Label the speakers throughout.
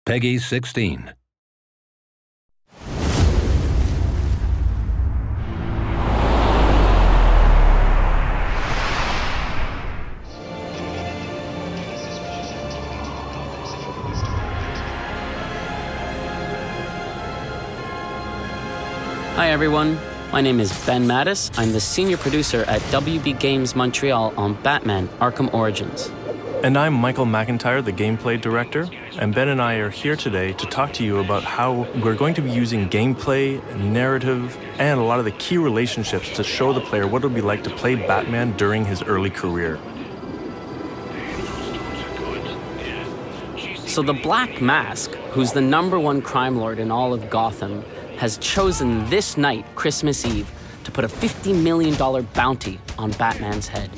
Speaker 1: Peggy 16.
Speaker 2: Hi everyone, my name is Ben Mattis. I'm the senior producer at WB Games Montreal on Batman: Arkham Origins.
Speaker 3: And I'm Michael McIntyre, the gameplay director, and Ben and I are here today to talk to you about how we're going to be using gameplay, narrative, and a lot of the key relationships to show the player what it would be like to play Batman during his early career.
Speaker 2: So the Black Mask, who's the #1 crime lord in all of Gotham, has chosen this night, Christmas Eve, to put a $50 million bounty on Batman's head.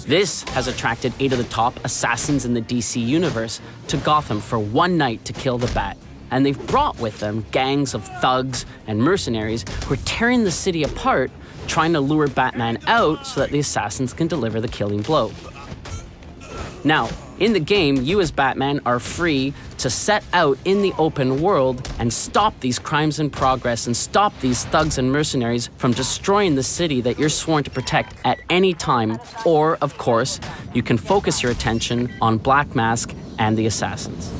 Speaker 2: This has attracted 8 of the top assassins in the DC universe to Gotham for one night to kill the Bat. And they've brought with them gangs of thugs and mercenaries who are tearing the city apart, trying to lure Batman out so that the assassins can deliver the killing blow. Now, in the game, you as Batman are free to set out in the open world and stop these crimes in progress and stop these thugs and mercenaries from destroying the city that you're sworn to protect at any time. Or, of course, you can focus your attention on Black Mask and the assassins.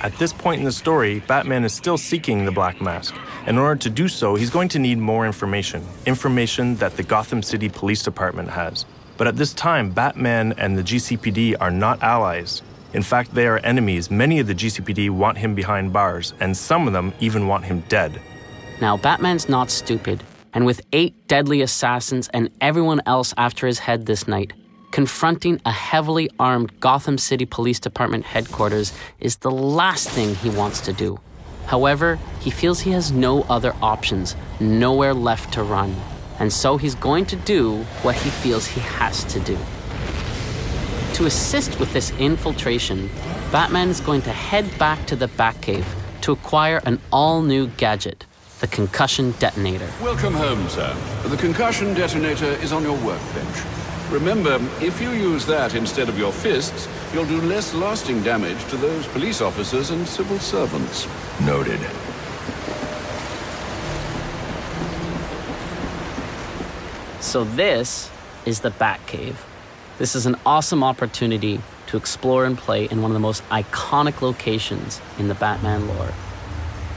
Speaker 3: At this point in the story, Batman is still seeking the Black Mask. In order to do so, he's going to need more information that the Gotham City Police Department has. But at this time, Batman and the GCPD are not allies. In fact, they are enemies. Many of the GCPD want him behind bars, and some of them even want him dead.
Speaker 2: Now, Batman's not stupid, and with 8 deadly assassins and everyone else after his head this night, confronting a heavily armed Gotham City Police Department headquarters is the last thing he wants to do. However, he feels he has no other options, nowhere left to run. And so he's going to do what he feels he has to do. To assist with this infiltration, Batman is going to head back to the Batcave to acquire an all-new gadget, the concussion detonator.
Speaker 4: Welcome home, sir. The concussion detonator is on your workbench. Remember, if you use that instead of your fists, you'll do less lasting damage to those police officers and civil servants.
Speaker 5: Noted.
Speaker 2: So this is the Batcave. This is an awesome opportunity to explore and play in one of the most iconic locations in the Batman lore.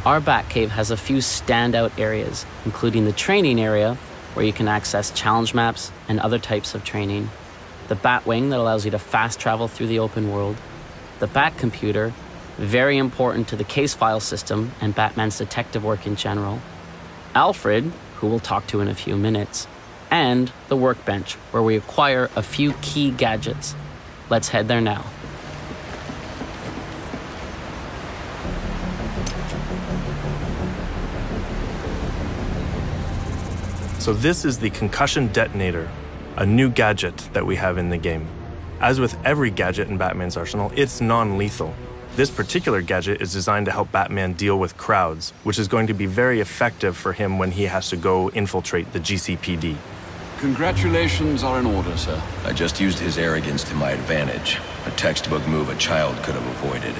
Speaker 2: Our Batcave has a few standout areas, including the training area, where you can access challenge maps and other types of training, the Batwing that allows you to fast travel through the open world, the Bat Computer, very important to the case file system and Batman's detective work in general, Alfred, who we'll talk to in a few minutes, and the Workbench, where we acquire a few key gadgets. Let's head there now.
Speaker 3: So this is the concussion detonator, a new gadget that we have in the game. As with every gadget in Batman's arsenal, it's non-lethal. This particular gadget is designed to help Batman deal with crowds, which is going to be very effective for him when he has to go infiltrate the GCPD.
Speaker 4: Congratulations are in order, sir.
Speaker 5: I just used his arrogance to my advantage. A textbook move a child could have avoided.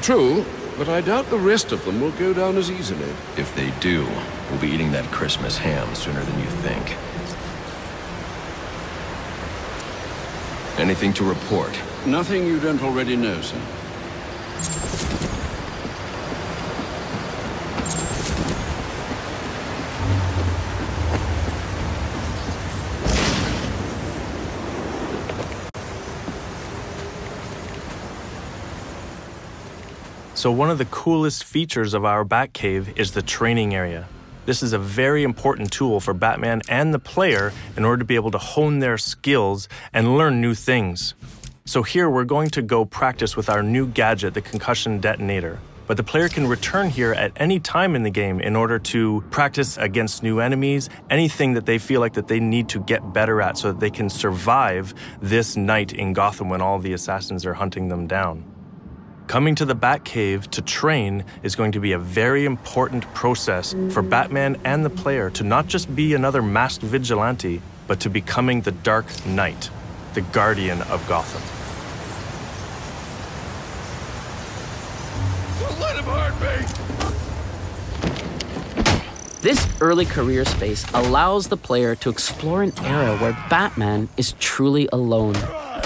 Speaker 4: True, but I doubt the rest of them will go down as easily.
Speaker 5: If they do, we'll be eating that Christmas ham sooner than you think. Anything to report?
Speaker 4: Nothing you don't already know, sir.
Speaker 3: So one of the coolest features of our Batcave is the training area. This is a very important tool for Batman and the player in order to be able to hone their skills and learn new things. So here we're going to go practice with our new gadget, the concussion detonator. But the player can return here at any time in the game in order to practice against new enemies, anything that they feel like that they need to get better at so that they can survive this night in Gotham when all the assassins are hunting them down. Coming to the Batcave to train is going to be a very important process for Batman and the player to not just be another masked vigilante, but but to becoming the Dark Knight, the guardian of Gotham.
Speaker 4: Don't let him hurt me!
Speaker 2: This early career space allows the player to explore an era where Batman is truly alone.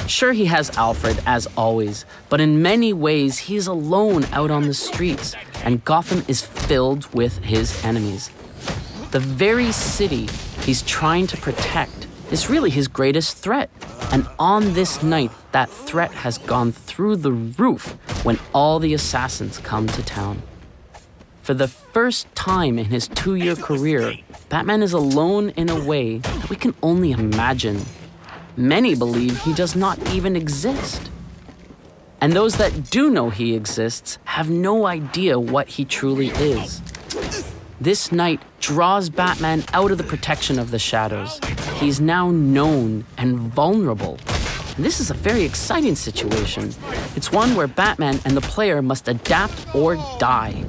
Speaker 2: Sure, he has Alfred, as always, but in many ways, he's alone out on the streets, and Gotham is filled with his enemies. The very city he's trying to protect is really his greatest threat. And on this night, that threat has gone through the roof when all the assassins come to town. For the first time in his 2-year career, Batman is alone in a way that we can only imagine. Many believe he does not even exist. And those that do know he exists have no idea what he truly is. This night draws Batman out of the protection of the shadows. He's now known and vulnerable. And this is a very exciting situation. It's one where Batman and the player must adapt or die.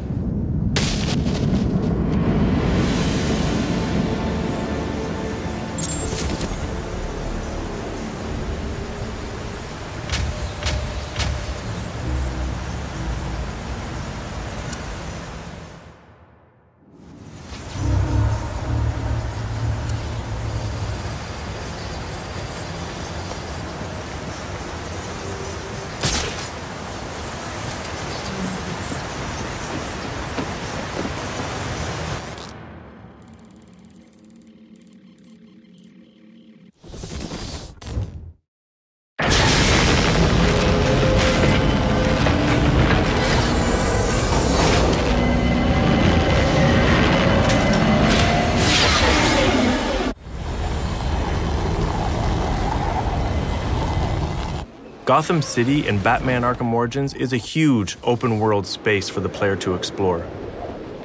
Speaker 3: Gotham City in Batman Arkham Origins is a huge open-world space for the player to explore.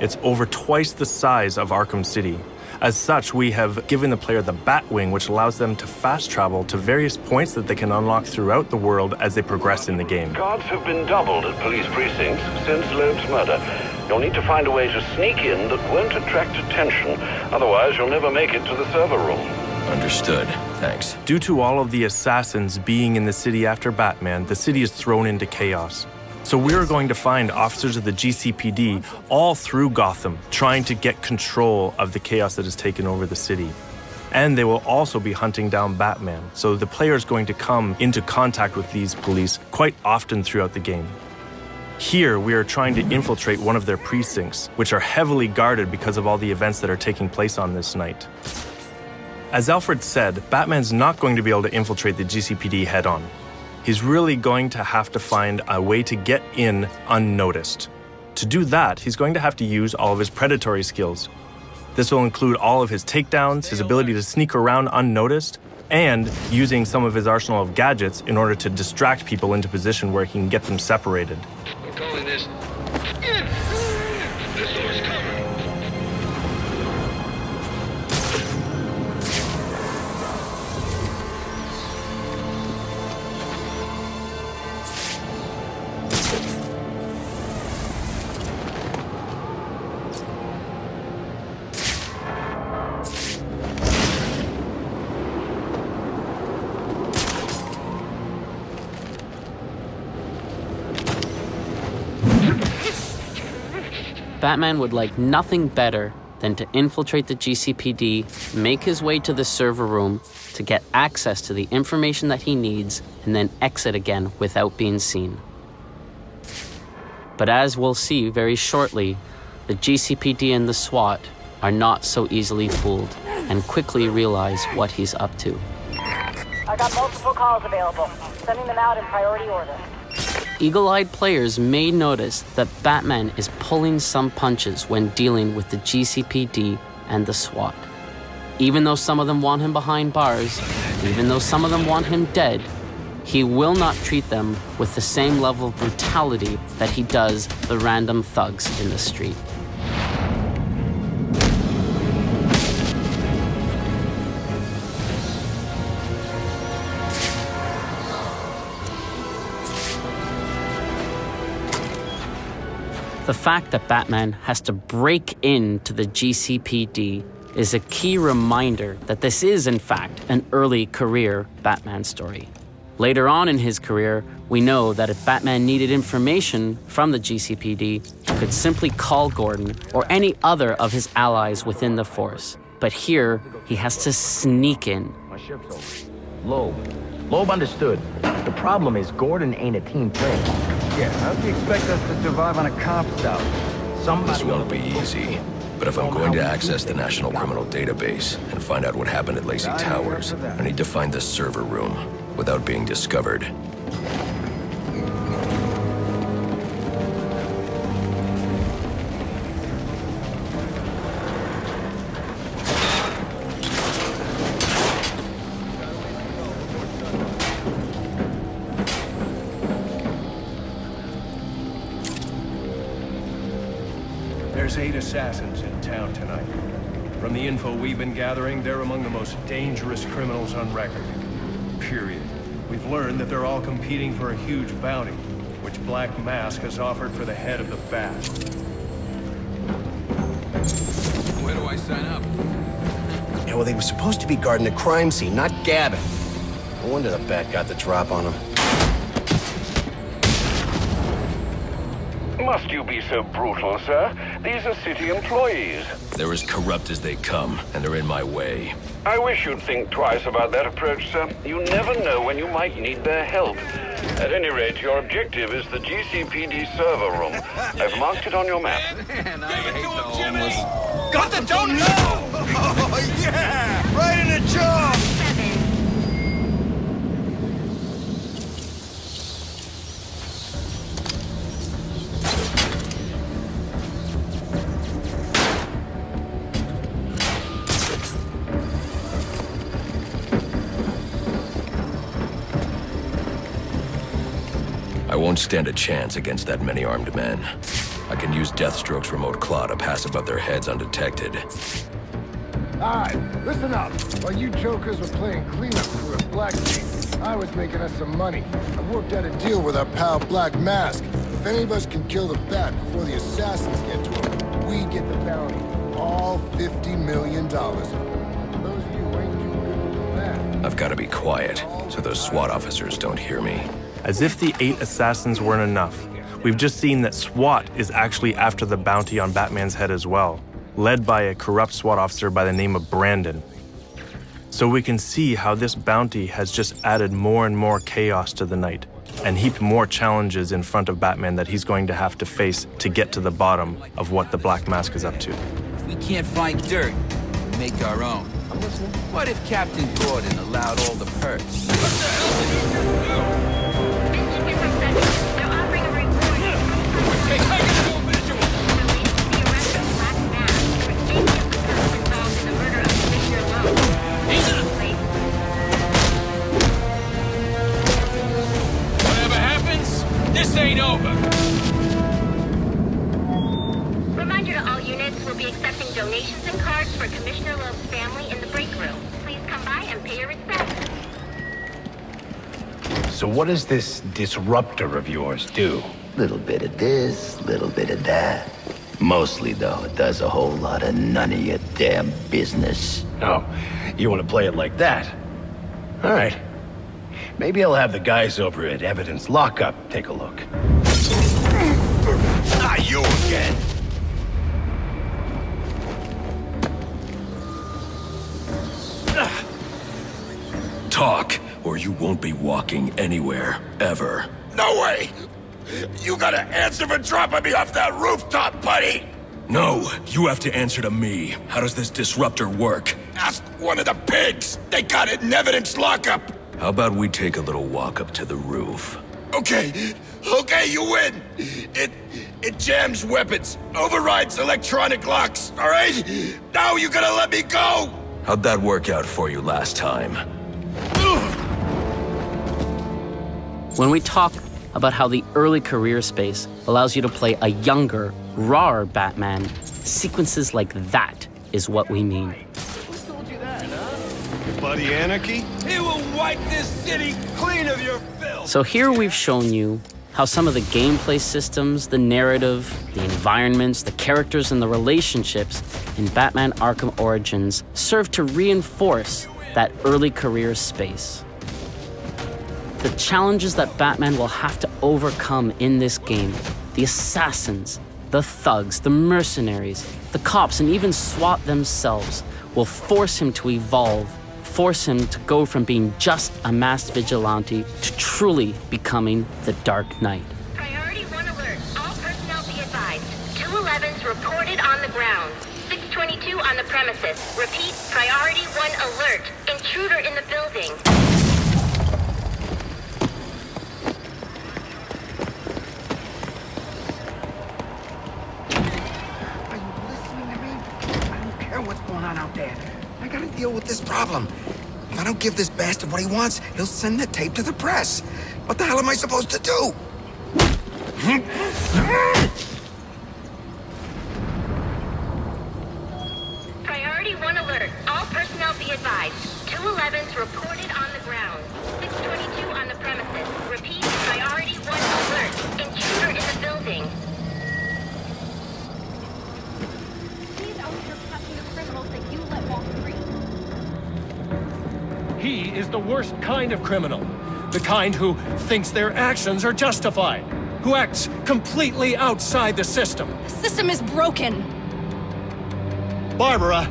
Speaker 3: It's over twice the size of Arkham City. As such, we have given the player the Batwing, which allows them to fast travel to various points that they can unlock throughout the world as they progress in the game.
Speaker 1: Guards have been doubled at police precincts since Loeb's murder. You'll need to find a way to sneak in that won't attract attention. Otherwise, you'll never make it to the server room.
Speaker 5: Understood. Thanks.
Speaker 3: Due to all of the assassins being in the city after Batman, the city is thrown into chaos. So we're going to find officers of the GCPD all through Gotham, trying to get control of the chaos that has taken over the city. And they will also be hunting down Batman, so the player is going to come into contact with these police quite often throughout the game. Here, we are trying to infiltrate one of their precincts, which are heavily guarded because of all the events that are taking place on this night. As Alfred said, Batman's not going to be able to infiltrate the GCPD head-on. He's really going to have to find a way to get in unnoticed. To do that, he's going to have to use all of his predatory skills. This will include all of his takedowns, his ability to sneak around unnoticed, and using some of his arsenal of gadgets in order to distract people into position where he can get them separated.
Speaker 1: I'm calling this. This door's covered.
Speaker 2: Batman would like nothing better than to infiltrate the GCPD, make his way to the server room to get access to the information that he needs, and then exit again without being seen. But as we'll see very shortly, the GCPD and the SWAT are not so easily fooled and quickly realize what he's up to.
Speaker 6: I got multiple calls available. Sending them out in priority order.
Speaker 2: Eagle-eyed players may notice that Batman is pulling some punches when dealing with the GCPD and the SWAT. Even though some of them want him behind bars, even though some of them want him dead, he will not treat them with the same level of brutality that he does the random thugs in the street. The fact that Batman has to break into the GCPD is a key reminder that this is, in fact, an early career Batman story. Later on in his career, we know that if Batman needed information from the GCPD, he could simply call Gordon or any other of his allies within the force. But here, he has to sneak in.
Speaker 7: My shift's over. Loeb understood. The problem is Gordon ain't a team player. Yeah, how do you expect us to survive on a cop's out?
Speaker 5: This won't be easy. But if I'm going to access the National Criminal Database and find out what happened at Lacey Towers, I need to find the server room without being discovered.
Speaker 8: There's 8 assassins in town tonight. From the info we've been gathering, they're among the most dangerous criminals on record. Period. We've learned that they're all competing for a huge bounty, which Black Mask has offered for the head of the Bat.
Speaker 4: Where do I sign up?
Speaker 9: Yeah, well, they were supposed to be guarding the crime scene, not gabbing. No wonder the Bat got the drop on them.
Speaker 1: Must you be so brutal, sir? These are city employees.
Speaker 5: They're as corrupt as they come, and they're in my way.
Speaker 1: I wish you'd think twice about that approach, sir. You never know when you might need their help. At any rate, your objective is the GCPD server room. I've marked it on your map.
Speaker 4: Man, I hate the homeless.
Speaker 9: Got the donut! Oh, yeah! Right in the jaw!
Speaker 5: I won't stand a chance against that many armed men. I can use Deathstroke's remote claw to pass above their heads undetected.
Speaker 10: Alright, listen up. While you jokers were playing cleanup crew at Blackgate, I was making us some money. I worked out a deal with our pal Black Mask. If any of us can kill the Bat before the assassins get to him, we get the bounty. All $50 million. Those of you who ain't too good with the Bat.
Speaker 5: I've got to be quiet, so those SWAT officers don't hear me.
Speaker 3: As if the 8 assassins weren't enough, we've just seen that SWAT is actually after the bounty on Batman's head as well, led by a corrupt SWAT officer by the name of Brandon. So we can see how this bounty has just added more and more chaos to the night, and heaped more challenges in front of Batman that he's going to have to face to get to the bottom of what the Black Mask is up to.
Speaker 11: If we can't find dirt, we make our own. What if Captain Gordon allowed all the perks? What the hell did you do?
Speaker 12: Whatever happens, this ain't over.
Speaker 6: Reminder to all units, we'll be accepting donations and cards for Commissioner Loeb's family in the break room. Please come by and pay your respects.
Speaker 7: So what does this disruptor of yours do?
Speaker 13: Little bit of this, little bit of that. Mostly, though, it does a whole lot of none of your damn business.
Speaker 7: Oh, you want to play it like that? All right. Maybe I'll have the guys over at Evidence Lockup take a look.
Speaker 9: Not you again!
Speaker 5: Talk, or you won't be walking anywhere, ever.
Speaker 9: No way! You gotta answer for dropping me off that rooftop, buddy!
Speaker 5: No, you have to answer to me. How does this disruptor work?
Speaker 9: Ask one of the pigs! They got it in Evidence Lockup!
Speaker 5: How about we take a little walk up to the roof?
Speaker 9: Okay, you win! It jams weapons, overrides electronic locks, alright? Now you gotta let me go!
Speaker 5: How'd that work out for you last time?
Speaker 2: When we talk about how the early career space allows you to play a younger, rawer Batman, sequences like that is what we mean.
Speaker 8: Who told you that, huh? Your buddy Anarchy?
Speaker 12: He will wipe this city clean of your filth.
Speaker 2: So here we've shown you how some of the gameplay systems, the narrative, the environments, the characters, and the relationships in Batman Arkham Origins serve to reinforce that early career space. The challenges that Batman will have to overcome in this game, the assassins, the thugs, the mercenaries, the cops, and even SWAT themselves will force him to evolve, force him to go from being just a masked vigilante to truly becoming the Dark Knight.
Speaker 6: Priority 1 alert. All personnel be advised. 211's reported on the ground. 622 on the premises. Repeat, priority 1 alert. Intruder in the building.
Speaker 9: Are you listening to me? I don't care what's going on out there. I gotta deal with this problem. If I don't give this bastard what he wants, he'll send the tape to the press. What the hell am I supposed to do?
Speaker 6: Priority 1 alert. All personnel be advised. 211's reported on the ground. 622 on the premises. Repeat, priority 1 alert. Intruder in the building.
Speaker 14: He's out here catching the criminals that you let walk free.
Speaker 8: He is the worst kind of criminal. The kind who thinks their actions are justified. Who acts completely outside the system.
Speaker 14: The system is broken.
Speaker 8: Barbara,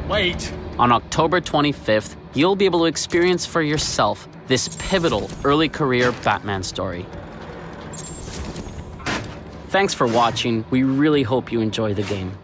Speaker 8: wait.
Speaker 2: On October 25th, you'll be able to experience for yourself this pivotal early career Batman story. Thanks for watching. We really hope you enjoy the game.